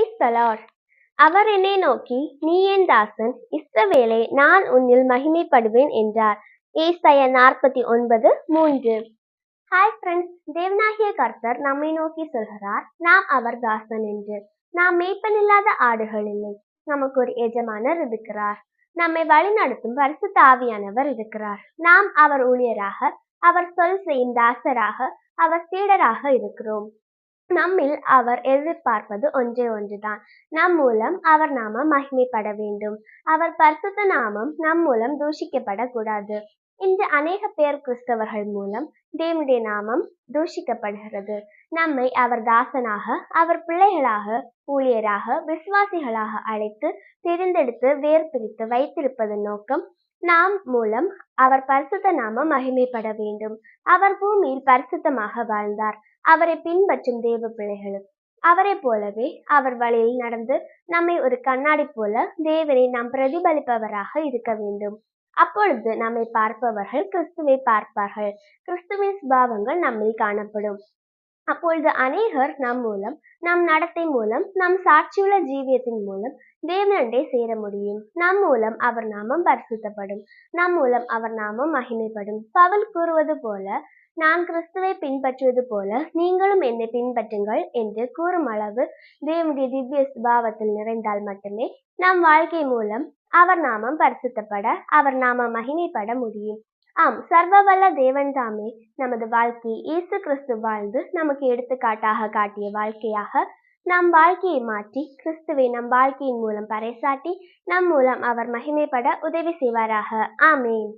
Praise the Lord. அவர் என்னை நோக்கி, நீ என் தாசன் இஸ்ரவேலே, நான் உன்னில் மகிமைப்படுவேன் என்றார். ஏசாயா 49:3. ஹாய் ஃப்ரெண்ட்ஸ், தேவனாகிய கர்த்தர் நம்மை நோக்கி சொல்கிறார், நாம் அவர் தாசன் என்று. நாம் மேய்ப்பனில்லாத ஆடுகள் இல்லை, நமக்கு ஒரு எஜமானர் இருக்கிறார். நம்மை வழி நடத்தும் பரிசுத்த ஆவியானவர் இருக்கிறார். நாம் அவர் ஊழியராக, அவர் சொல் செய்யும் தாசராக, அவர் சீடராக இருக்கிறோம். நம்மில் அவர் எதிர்பார்ப்பது ஒன்றே ஒன்றுதான், நம் மூலம் அவர் நாமம் மகிமைப்பட வேண்டும். அவர் பரிசுத்த நாமம் நம் மூலம் தூஷிக்கப்படக்கூடாது. இன்று அநேக பேர் கிறிஸ்தவர்கள் மூலம் தேவனுடைய நாமம் தூஷிக்கப்படுகிறது. நம்மை அவர் தாசனாக, அவர் பிள்ளைகளாக, ஊழியராக, விசுவாசிகளாக அழைத்து தெரிந்தெடுத்து வேர் பிரித்து வைத்திருப்பதன் நோக்கம், நாம் மூலம் அவர் பரிசுத்த நாமம் மகிமைப்பட வேண்டும். அவர் பூமியில் பரிசுத்தமாக வாழ்ந்தார். அவரை பின்பற்றும் தேவ பிள்ளைகளும் அவரை போலவே அவர் வழியில் நடந்து நம்மை ஒரு கண்ணாடி போல தேவனை நாம் பிரதிபலிப்பவராக இருக்க வேண்டும். அப்பொழுது நம்மை பார்ப்பவர்கள் கிறிஸ்துவை பார்ப்பார்கள். கிறிஸ்துவின் சுபாவங்கள் நம்மில் காணப்படும். அப்பொழுது அநேகர் நம் மூலம், நம் நடத்தை மூலம், நம் சாட்சியுள்ள ஜீவியத்தின் மூலம் தேவனண்டை சேர முடியும். நம் மூலம் அவர் நாமம் பரிசுத்தப்படும். நம் மூலம் அவர் நாமம் மகிமைப்படும். பவுல் கூறுவது போல, நான் கிறிஸ்துவை பின்பற்றுவது போல நீங்களும் என்னை பின்பற்றுங்கள் என்று கூறும் அளவு தேவனுடைய திவ்ய சுபாவத்தில் நிறைந்தால் மட்டுமே நம் வாழ்க்கை மூலம் அவர் நாமம் பரிசுத்தப்பட, அவர் நாமம் மகிமைப்பட முடியும். ஆம், சர்வவல்ல தேவன் தாமே நமது வாழ்க்கையை இயேசு கிறிஸ்து வாழ்ந்து நமக்கு எடுத்துக்காட்டாக காட்டிய வாழ்க்கையாக நம் வாழ்க்கையை மாற்றி, கிறிஸ்துவை நம் வாழ்க்கையின் மூலம் பறைசாட்டி, நம் மூலம் அவர் மகிமைப்பட உதவி செய்வாராக. ஆமேன்.